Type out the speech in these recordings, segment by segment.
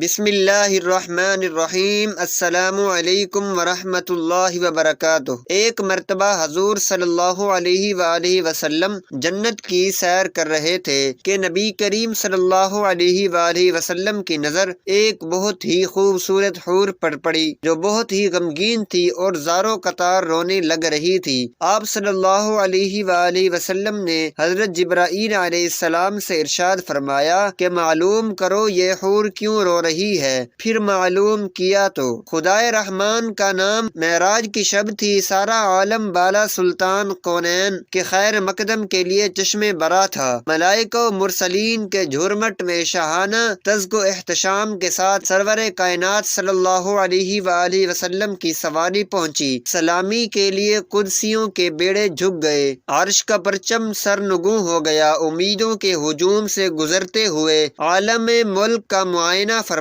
بسم اللہ الرحمن الرحیم۔ السلام علیکم ورحمۃ اللہ وبرکاتہ۔ ایک مرتبہ حضور صلی اللہ علیہ وآلہ وسلم جنت کی سیر کر رہے تھے کہ نبی کریم صلی اللہ علیہ وآلہ وسلم کی نظر ایک بہت ہی خوبصورت حور پر پڑی جو بہت ہی غمگین تھی اور زاروں قطار رونے لگ رہی تھی۔ آپ صلی اللہ علیہ وآلہ وسلم نے حضرت جبرائیل علیہ السلام سے ارشاد فرمایا کہ معلوم کرو یہ حور کیوں رو رہی ہے۔ پھر معلوم کیا تو خدائے رحمان کا نام معراج کی شب تھی۔ سارا عالم بالا سلطان کونین کے خیر مقدم کے لیے چشم برا تھا۔ ملائکہ و مرسلین کے جھرمٹ میں شاہانہ تزک و احتشام کے ساتھ سرور کائنات صلی اللہ علیہ وآلہ وسلم کی سواری پہنچی۔ سلامی کے لیے قدسیوں کے بیڑے جھک گئے، عرش کا پرچم سرنگوں ہو گیا۔ امیدوں کے ہجوم سے گزرتے ہوئے عالم ملک کا معائنہ فرمایا۔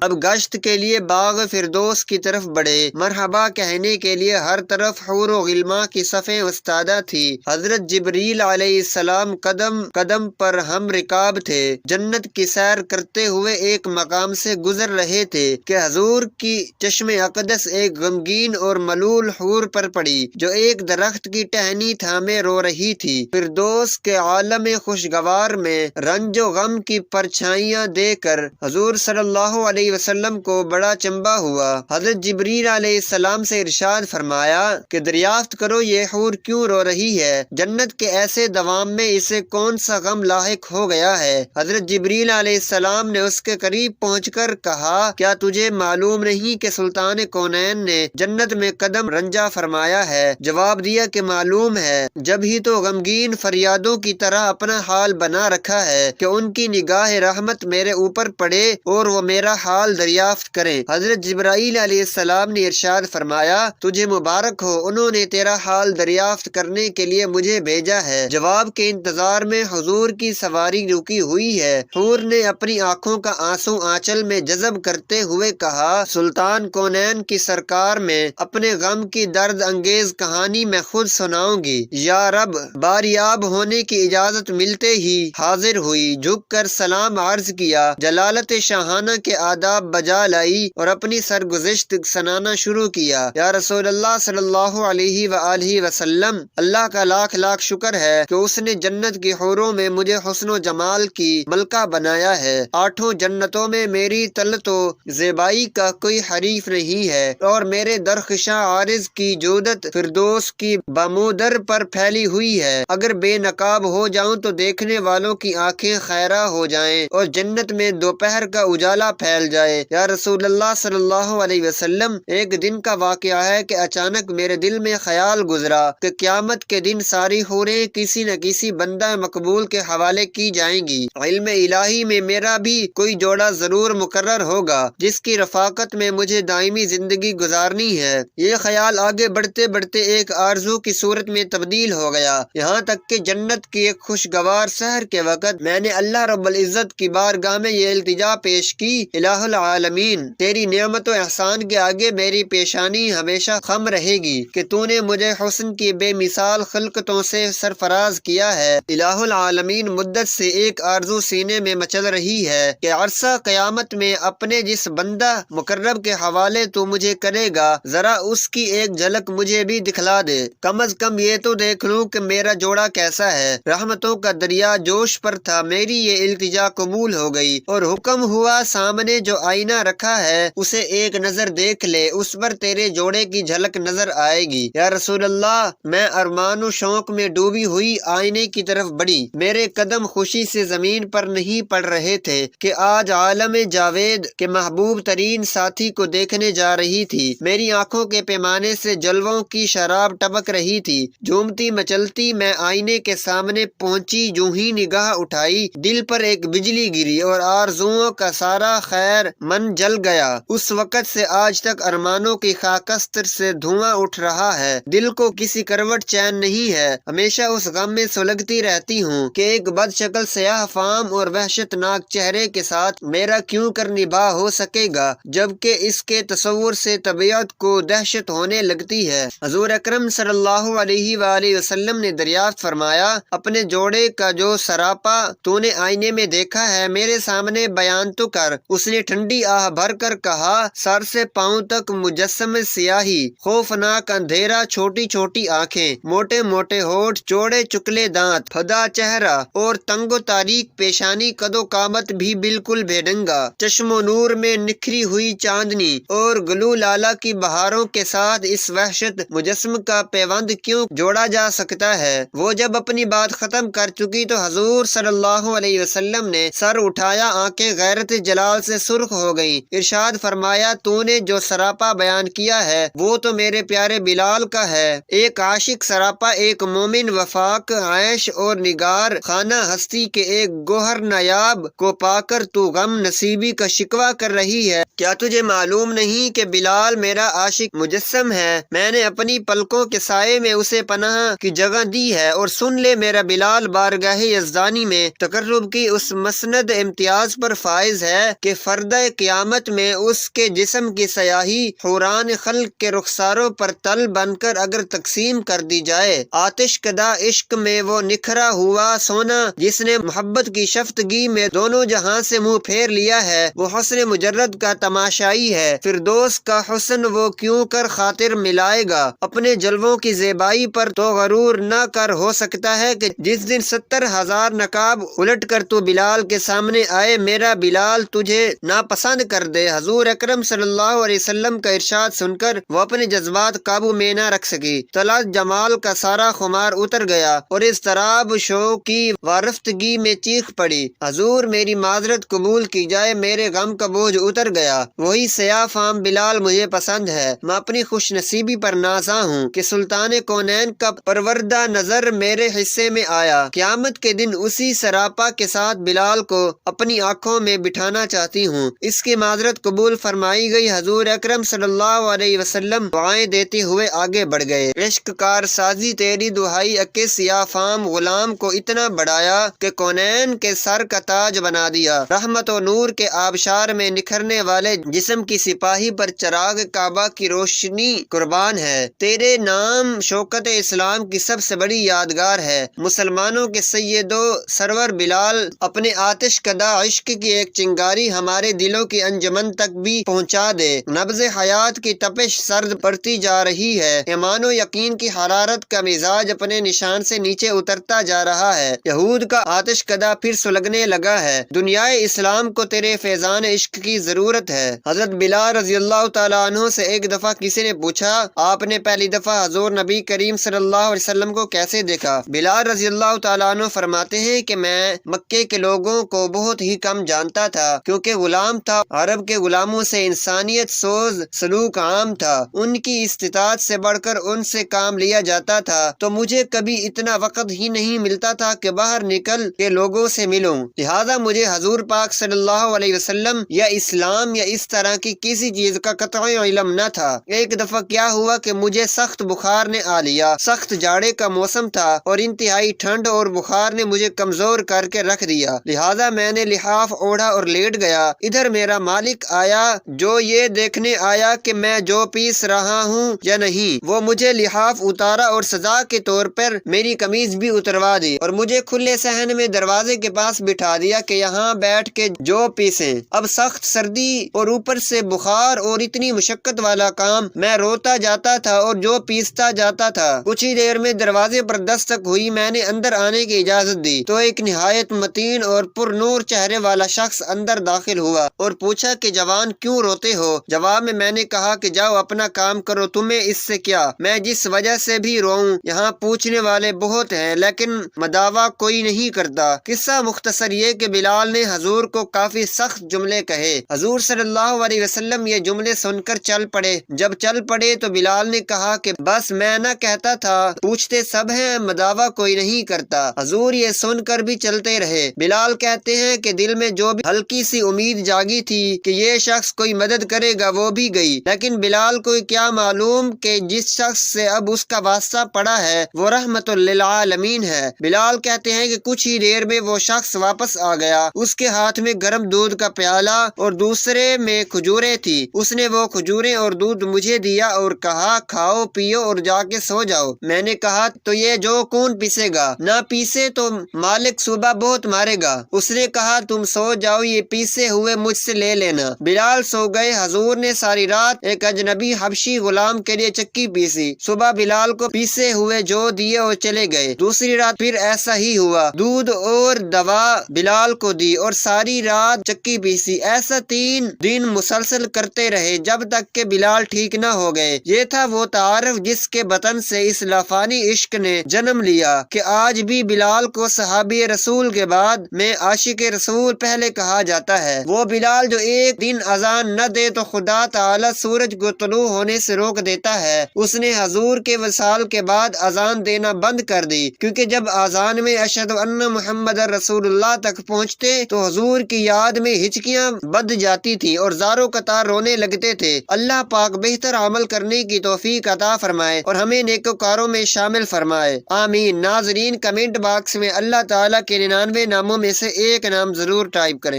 اب گشت کے لیے باغ فردوس کی طرف بڑھے۔ مرحبا کہنے کے لیے ہر طرف حور و غلماں کی صفیں استادہ تھی۔ حضرت جبریل علیہ السلام قدم قدم پر ہم رکاب تھے۔ جنت کی سیر کرتے ہوئے ایک مقام سے گزر رہے تھے کہ حضور کی چشم اقدس ایک غمگین اور ملول حور پر پڑی جو ایک درخت کی ٹہنی تھامے رو رہی تھی۔ فردوس کے عالم خوشگوار میں رنج و غم کی پرچھائیاں دیکھ کر حضور صلی اللہ علیہ وسلم کو بڑا چنبا ہوا۔ حضرت جبریل علیہ السلام سے ارشاد فرمایا کہ دریافت کرو یہ حور کیوں رو رہی ہے، جنت کے ایسے دوام میں اسے کون سا غم لاحق ہو گیا ہے۔ حضرت جبریل علیہ السلام نے اس کے قریب پہنچ کر کہا کیا تجھے معلوم نہیں کہ سلطان کونین نے جنت میں قدم رنجا فرمایا ہے؟ جواب دیا کہ معلوم ہے، جب ہی تو غمگین فریادوں کی طرح اپنا حال بنا رکھا ہے کہ ان کی نگاہ رحمت میرے اوپر پڑے اور وہ میرا حال دریافت کریں۔ حضرت جبرائیل علیہ السلام نے ارشاد فرمایا تجھے مبارک ہو، انہوں نے تیرا حال دریافت کرنے کے لیے مجھے بھیجا ہے۔ جواب کے انتظار میں حضور کی سواری رکی ہوئی ہے۔ حور نے اپنی آنکھوں کا آنسو آنچل میں جذب کرتے ہوئے کہا سلطان کونین کی سرکار میں اپنے غم کی درد انگیز کہانی میں خود سناؤں گی۔ یا رب، باریاب ہونے کی اجازت ملتے ہی حاضر ہوئی، جھک کر سلام عرض کیا، جلالت شاہانہ کے آداب بجا لائی اور اپنی سرگزشت سنانا شروع کیا۔ یا رسول اللہ صلی اللہ علیہ وآلہ وسلم، اللہ کا لاکھ لاکھ شکر ہے کہ اس نے جنت کی حوروں میں مجھے حسن و جمال کی ملکہ بنایا ہے۔ آٹھوں جنتوں میں میری طلعت و زیبائی کا کوئی حریف نہیں ہے اور میرے درخشاں عارض کی جودت فردوس کی بامودر پر پھیلی ہوئی ہے۔ اگر بے نقاب ہو جاؤں تو دیکھنے والوں کی آنکھیں خیرہ ہو جائیں اور جنت میں دوپہر کا اجالا پھیل جائے۔ یا رسول اللہ صلی اللہ علیہ وسلم، ایک دن کا واقعہ ہے کہ اچانک میرے دل میں خیال گزرا کہ قیامت کے دن ساری حوریں کسی نہ کسی بندہ مقبول کے حوالے کی جائیں گی۔ علم الہی میں میرا بھی کوئی جوڑا ضرور مقرر ہوگا جس کی رفاقت میں مجھے دائمی زندگی گزارنی ہے۔ یہ خیال آگے بڑھتے بڑھتے ایک آرزو کی صورت میں تبدیل ہو گیا، یہاں تک کہ جنت کی ایک خوشگوار سحر کے وقت میں نے اللہ رب العزت کی بارگاہ میں یہ التجا پیش کی، الہ العالمین، تیری نعمت و احسان کے آگے میری پیشانی ہمیشہ خم رہے گی کہ تو نے مجھے حسن کی بے مثال خلقتوں سے سرفراز کیا ہے۔ الہ العالمین، مدت سے ایک آرزو سینے میں مچل رہی ہے کہ عرصہ قیامت میں اپنے جس بندہ مقرب کے حوالے تو مجھے کرے گا، ذرا اس کی ایک جھلک مجھے بھی دکھلا دے، کم از کم یہ تو دیکھ لوں کہ میرا جوڑا کیسا ہے۔ رحمتوں کا دریا جوش پر تھا، میری یہ التجا قبول ہو گئی اور حکم ہوا سامنے جو آئینہ رکھا ہے اسے ایک نظر دیکھ لے، اس پر تیرے جوڑے کی جھلک نظر آئے گی۔ یا رسول اللہ، میں ارمان و شوق میں ڈوبی ہوئی آئینے کی طرف بڑھی، میرے قدم خوشی سے زمین پر نہیں پڑ رہے تھے کہ آج عالم جاوید کے محبوب ترین ساتھی کو دیکھنے جا رہی تھی۔ میری آنکھوں کے پیمانے سے جلووں کی شراب ٹپک رہی تھی۔ جھومتی مچلتی میں آئینے کے سامنے پہنچی، جو ہی نگاہ اٹھائی دل پر ایک بجلی گری اور آرزوؤں کا سارا خیر من جل گیا۔ اس وقت سے آج تک ارمانوں کی خاکستر سے دھواں اٹھ رہا ہے، دل کو کسی کروٹ چین نہیں ہے، ہمیشہ اس غم میں سلگتی رہتی ہوں کہ ایک بد شکل سیاہ فام اور وحشت ناک چہرے کے ساتھ میرا کیوں کر نباہ ہو سکے گا، جبکہ اس کے تصور سے طبیعت کو دہشت ہونے لگتی ہے۔ حضور اکرم صلی اللہ علیہ وآلہ وسلم نے دریافت فرمایا اپنے جوڑے کا جو سراپا تو نے آئینے میں دیکھا ہے میرے سامنے بیان تو کر۔ اس نے ٹھنڈی آہ بھر کر کہا، سر سے پاؤں تک مجسم سیاہی، خوفناک اندھیرا، چھوٹی چھوٹی آنکھیں، موٹے موٹے ہونٹ، چوڑے چکلے دانت، پھدا چہرہ اور تنگ و تاریک پیشانی، قد و قامت بھی بالکل بے ڈنگا، چشم و نور میں نکھری ہوئی چاندنی اور گلو لالا کی بہاروں کے ساتھ اس وحشت مجسم کا پیوند کیوں جوڑا جا سکتا ہے؟ وہ جب اپنی بات ختم کر چکی تو حضور صلی اللہ علیہ وسلم نے سر اٹھایا، آنکھیں غیرت جلال سے سرخ ہو گئیں۔ ارشاد فرمایا، تو نے جو سراپا بیان کیا ہے وہ تو میرے پیارے بلال کا ہے۔ ایک عاشق سراپا، ایک مومن وفاق عیش اور نگار خانہ ہستی کے ایک گوہر نایاب کو پا کر تو غم نصیبی کا شکوہ کر رہی ہے۔ کیا تجھے معلوم نہیں کہ بلال میرا عاشق مجسم ہے؟ میں نے اپنی پلکوں کے سائے میں اسے پناہ کی جگہ دی ہے، اور سن لے میرا بلال بارگاہ یزدانی میں تقرب کی اس مسند امتیاز پر فائز ہے کہ فردہ قیامت میں اس کے جسم کی سیاہی حوران خلق کے رخساروں پر تل بن کر اگر تقسیم کر دی جائے، آتش کدہ عشق میں وہ نکھرا ہوا سونا جس نے محبت کی شفتگی میں دونوں جہاں سے منہ پھیر لیا ہے، وہ حسن مجرد کا تماشائی ہے۔ فردوس کا حسن وہ کیوں کر خاطر ملائے گا؟ اپنے جلووں کی زیبائی پر تو غرور نہ کر ہو سکتا ہے کہ جس دن 70,000 نقاب الٹ کر تو بلال کے سامنے آئے، میرا بلال تجھے ناپسند کر دے۔ حضور اکرم صلی اللہ علیہ وسلم کا ارشاد سن کر وہ اپنے جذبات قابو میں نہ رکھ سکی، طلعت جمال کا سارا خمار اتر گیا اور اس طراب شوق کی وارفتگی میں چیخ پڑی، حضور میری معذرت قبول کی جائے، میرے غم کا بوجھ اتر گیا۔ وہی سیاہ فام بلال مجھے پسند ہے۔ میں اپنی خوش نصیبی پر نازاں ہوں کہ سلطان کونین کا پروردہ نظر میرے حصے میں آیا۔ قیامت کے دن اسی سراپا کے ساتھ بلال کو اپنی آنکھوں میں بٹھانا چاہتی ہوں۔ اس کی معذرت قبول فرمائی گئی۔ حضور اکرم صلی اللہ علیہ وسلم دعائیں دیتے ہوئے آگے بڑھ گئے۔ عشق کار سازی تیری دہائی اکے سیاہ فام غلام کو اتنا بڑھایا کہ کونین کے سر کا تاج بنا دیا۔ رحمت و نور کے آبشار میں نکھرنے والے جسم کی سپاہی پر چراغ کعبہ کی روشنی قربان ہے۔ تیرے نام شوکت اسلام کی سب سے بڑی یادگار ہے۔ مسلمانوں کے سید و سرور بلال، اپنے آتش کدہ عشق کی ایک چنگاری ہمارے دلوں کی انجمن تک بھی پہنچا دے۔ نبض حیات کی تپش سرد پڑتی جا رہی ہے، ایمان و یقین کی حرارت کا مزاج اپنے نشان سے نیچے اترتا جا رہا ہے، یہود کا آتش کدہ پھر سلگنے لگا ہے۔ دنیائے اسلام کو تیرے فیضان عشق کی ضرورت ہے۔ حضرت بلال رضی اللہ تعالیٰ عنہ سے ایک دفعہ کسی نے پوچھا، آپ نے پہلی دفعہ حضور نبی کریم صلی اللہ علیہ وسلم کو کیسے دیکھا؟ بلال رضی اللہ تعالیٰ عنہ فرماتے ہیں کہ میں مکے کے لوگوں کو بہت ہی کم جانتا تھا، کیونکہ غلام تھا۔ عرب کے غلاموں سے انسانیت سوز سلوک عام تھا، ان کی استطاعت سے بڑھ کر ان سے کام لیا جاتا تھا، تو مجھے کبھی اتنا وقت ہی نہیں ملتا تھا کہ باہر نکل کے لوگوں سے ملوں، لہذا مجھے حضور پاک صلی اللہ علیہ وسلم یا اسلام یا اس طرح کی کسی چیز کا قطعی علم نہ تھا۔ ایک دفعہ کیا ہوا کہ مجھے سخت بخار نے آ لیا، سخت جاڑے کا موسم تھا اور انتہائی ٹھنڈ اور بخار نے مجھے کمزور کر کے رکھ دیا، لہذا میں نے لحاف اوڑھا اور لیٹ گیا۔ ادھر میرا مالک آیا جو یہ دیکھنے آیا کہ میں جو پیس رہا ہوں یا نہیں۔ وہ مجھے لحاف اتارا اور سزا کے طور پر میری قمیض بھی اتروا دی اور مجھے کھلے صحن میں دروازے کے پاس بٹھا دیا کہ یہاں بیٹھ کے جو پیسیں۔ اب سخت سردی اور اوپر سے بخار اور اتنی مشقت والا کام، میں روتا جاتا تھا اور جو پیستا جاتا تھا۔ کچھ ہی دیر میں دروازے پر دستک ہوئی، میں نے اندر آنے کی اجازت دی تو ایک نہایت متین اور پر نور چہرے والا شخص اندر داخل ہوا اور پوچھا کہ جوان کیوں روتے ہو؟ جواب میں نے کہا کہ جاؤ اپنا کام کرو، تمہیں اس سے کیا؟ میں جس وجہ سے بھی روؤں، یہاں پوچھنے والے بہت ہیں لیکن مداوا کوئی نہیں کرتا۔ قصہ مختصر یہ کہ بلال نے حضور کو کافی سخت جملے کہے۔ حضور صلی اللہ علیہ وسلم یہ جملے سن کر چل پڑے۔ جب چل پڑے تو بلال نے کہا کہ بس میں نہ کہتا تھا، پوچھتے سب ہیں، مداوا کوئی نہیں کرتا۔ حضور یہ سن کر بھی چلتے رہے۔ بلال کہتے ہیں کہ دل میں جو بھی ہلکی سی امید جاگی تھی کہ یہ شخص کوئی مدد کرے گا وہ بھی گئی، لیکن بلال کو کیا معلوم کہ جس شخص سے اب اس کا واسطہ پڑا ہے وہ رحمت للعالمین ہے۔ بلال کہتے ہیں کہ کچھ ہی دیر میں وہ شخص واپس آ گیا، اس کے ہاتھ میں گرم دودھ کا پیالہ اور دوسرے میں کھجوریں تھی۔ اس نے وہ کھجوریں اور دودھ مجھے دیا اور کہا کھاؤ پیو اور جا کے سو جاؤ۔ میں نے کہا تو یہ جو کون پیسے گا؟ نہ پیسے تو مالک صبح بہت مارے گا۔ اس نے کہا تم سو جاؤ، یہ پی پیسے ہوئے مجھ سے لے لینا۔ بلال سو گئے۔ حضور نے ساری رات ایک اجنبی حبشی غلام کے لیے چکی پیسی۔ صبح بلال کو پیسے ہوئے جو دیے اور چلے گئے۔ دوسری رات پھر ایسا ہی ہوا، دودھ اور دوا بلال کو دی اور ساری رات چکی پیسی۔ ایسا 3 دن مسلسل کرتے رہے جب تک کہ بلال ٹھیک نہ ہو گئے۔ یہ تھا وہ تعارف جس کے بطن سے اس لافانی عشق نے جنم لیا کہ آج بھی بلال کو صحابی رسول کے بعد میں عاشق رسول پہلے کہا جاتا ہے۔ وہ بلال جو ایک دن اذان نہ دے تو خدا تعالی سورج کو طلوع ہونے سے روک دیتا ہے، اس نے حضور کے وصال کے بعد اذان دینا بند کر دی، کیونکہ جب اذان میں اشہد ان محمد رسول اللہ تک پہنچتے تو حضور کی یاد میں ہچکیاں بندھ جاتی تھی اور زاروں قطار رونے لگتے تھے۔ اللہ پاک بہتر عمل کرنے کی توفیق عطا فرمائے اور ہمیں نیکوکاروں میں شامل فرمائے، آمین۔ ناظرین، کمنٹ باکس میں اللہ تعالیٰ کے 99 ناموں میں سے ایک نام ضرور ٹائپ کریں۔